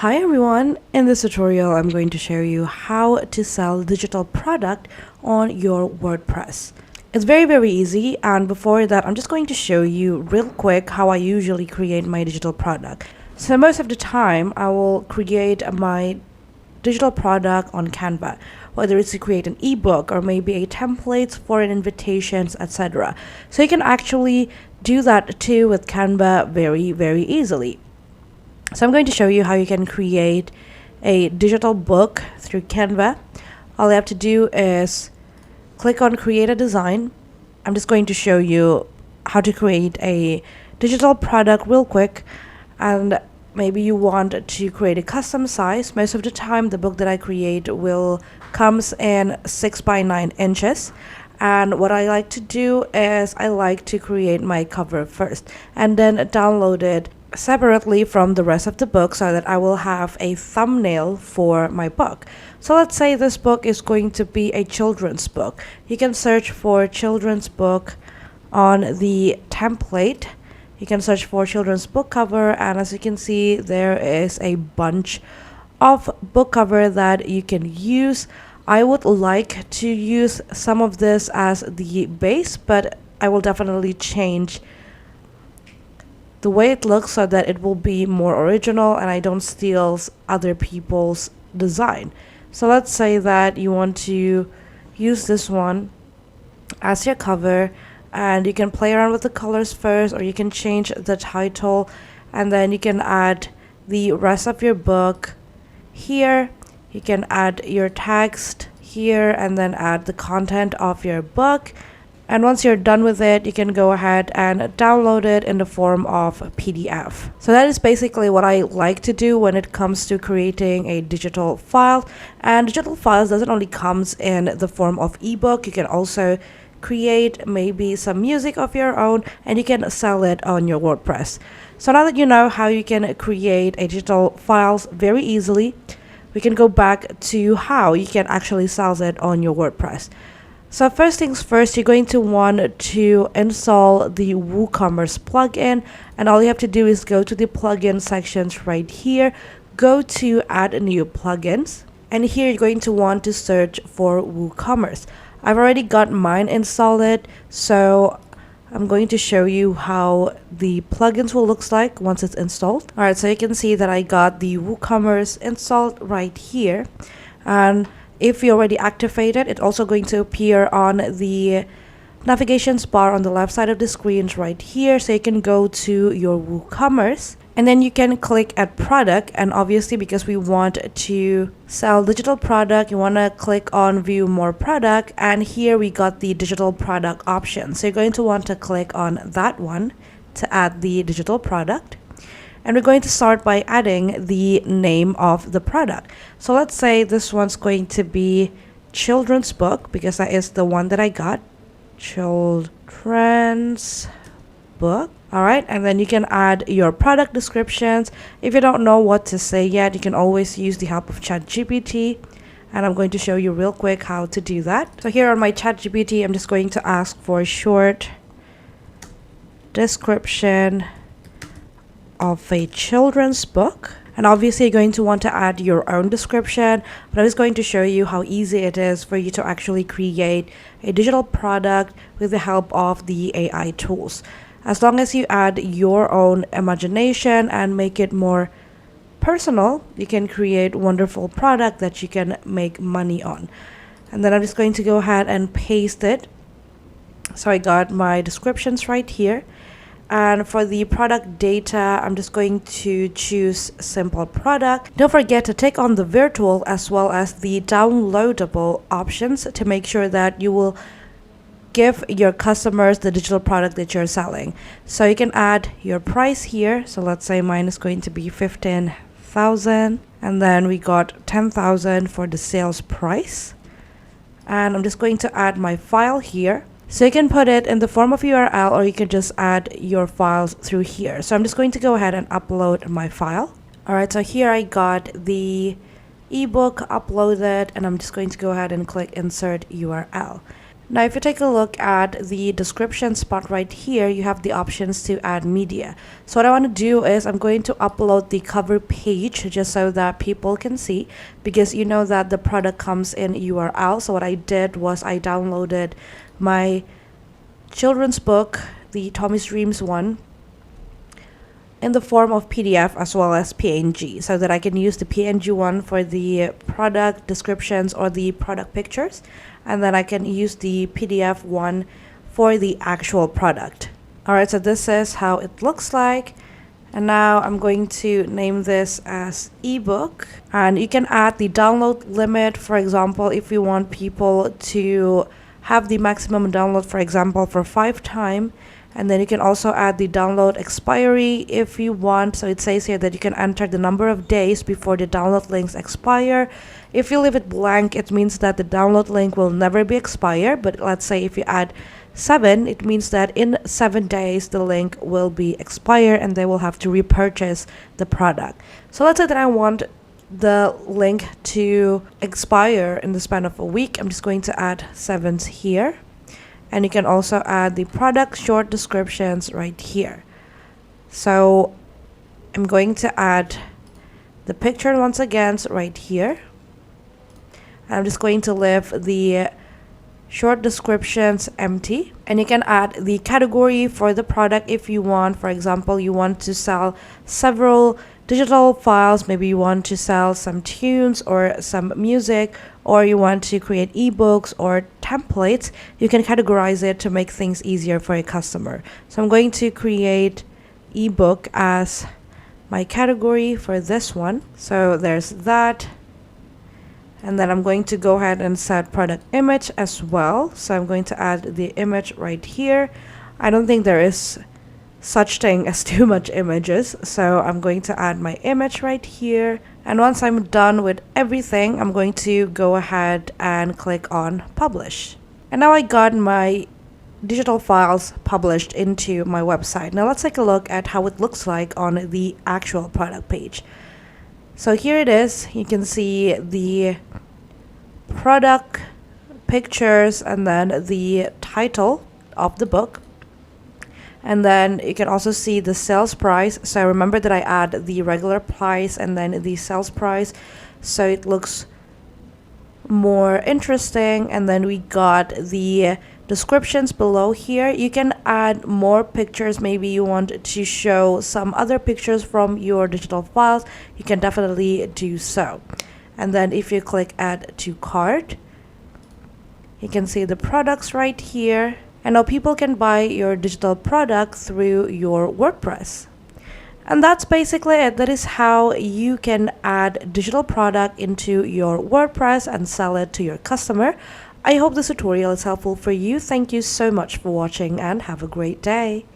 Hi everyone, in this tutorial I'm going to show you how to sell digital product on your WordPress. It's very easy, and before that I'm just going to show you real quick how I usually create my digital product. So most of the time I will create my digital product on Canva, whether it's to create an ebook or maybe a templates for an invitations, etc. So you can actually do that too with Canva very easily. So I'm going to show you how you can create a digital book through Canva. All you have to do is click on create a design. I'm just going to show you how to create a digital product real quick, and maybe you want to create a custom size. Most of the time the book that I create will comes in 6 by 9 inches. And what I like to do is I like to create my cover first and then download it separately from the rest of the book so that I will have a thumbnail for my book. So let's say this book is going to be a children's book. You can search for children's book on the template. You can search for children's book cover, and as you can see there is a bunch of book cover that you can use. I would like to use some of this as the base, but I will definitely change the way it looks so that it will be more original and I don't steal other people's design. So let's say that you want to use this one as your cover, and you can play around with the colors first, or you can change the title, and then you can add the rest of your book here. You can add your text here and then add the content of your book. And once you're done with it, you can go ahead and download it in the form of PDF. So that is basically what I like to do when it comes to creating a digital file. And digital files doesn't only comes in the form of ebook. You can also create maybe some music of your own, and you can sell it on your WordPress. So now that you know how you can create a digital files very easily, we can go back to how you can actually sell it on your WordPress. So first things first, you're going to want to install the WooCommerce plugin, and all you have to do is go to the plugin sections right here, go to add new plugins, and here you're going to want to search for WooCommerce. I've already got mine installed, so I'm going to show you how the plugins will look like once it's installed. Alright, so you can see that I got the WooCommerce installed right here, and if you already activated, it's also going to appear on the navigations bar on the left side of the screen right here. So you can go to your WooCommerce and then you can click at product, and obviously because we want to sell digital product, you want to click on view more product, and here we got the digital product option. So you're going to want to click on that one to add the digital product. And we're going to start by adding the name of the product. So let's say this one's going to be children's book, because that is the one that I got. Children's book. Alright, and then you can add your product descriptions. If you don't know what to say yet, you can always use the help of ChatGPT. And I'm going to show you real quick how to do that. So here on my ChatGPT, I'm just going to ask for a short description of a children's book, and obviously you're going to want to add your own description, but I'm just going to show you how easy it is for you to actually create a digital product with the help of the AI tools. As long as you add your own imagination and make it more personal, you can create wonderful product that you can make money on. And then I'm just going to go ahead and paste it. So I got my descriptions right here. And for the product data, I'm just going to choose simple product. Don't forget to take on the virtual as well as the downloadable options to make sure that you will give your customers the digital product that you're selling. So you can add your price here. So let's say mine is going to be 15,000, and then we got 10,000 for the sales price. And I'm just going to add my file here. So you can put it in the form of URL, or you can just add your files through here. So I'm just going to go ahead and upload my file. Alright, so here I got the ebook uploaded, and I'm just going to go ahead and click insert URL. Now, if you take a look at the description spot right here, you have the options to add media. So what I want to do is I'm going to upload the cover page just so that people can see, because you know that the product comes in URL. So what I did was I downloaded my children's book, the Tommy's Dreams one, in the form of PDF as well as PNG, so that I can use the PNG one for the product descriptions or the product pictures, and then I can use the PDF one for the actual product. Alright, so this is how it looks like. And now I'm going to name this as ebook, and you can add the download limit. For example, if you want people to have the maximum download, for example, for 5 times. And then you can also add the download expiry if you want. So it says here that you can enter the number of days before the download links expire. If you leave it blank, it means that the download link will never be expired. But let's say if you add 7, it means that in 7 days the link will be expired and they will have to repurchase the product. So let's say that I want the link to expire in the span of a week. I'm just going to add 7s here. And you can also add the product short descriptions right here. So I'm going to add the picture once again right here. I'm just going to leave the short descriptions empty. And you can add the category for the product if you want. For example, you want to sell several digital files. Maybe you want to sell some tunes or some music, or you want to create ebooks or templates. You can categorize it to make things easier for a customer. So I'm going to create ebook as my category for this one. So there's that. And then I'm going to go ahead and set product image as well. So I'm going to add the image right here. I don't think there is such thing as too much images, so I'm going to add my image right here. And once I'm done with everything, I'm going to go ahead and click on publish. And now I got my digital files published into my website. Now let's take a look at how it looks like on the actual product page. So here it is. You can see the product pictures and then the title of the book. And then you can also see the sales price. So remember that I add the regular price and then the sales price, so it looks more interesting. And then we got the descriptions below here. You can add more pictures. Maybe you want to show some other pictures from your digital files. You can definitely do so. And then if you click add to cart, you can see the products right here. And now people can buy your digital product through your WordPress. And that's basically it. That is how you can add digital product into your WordPress and sell it to your customer. I hope this tutorial is helpful for you. Thank you so much for watching and have a great day.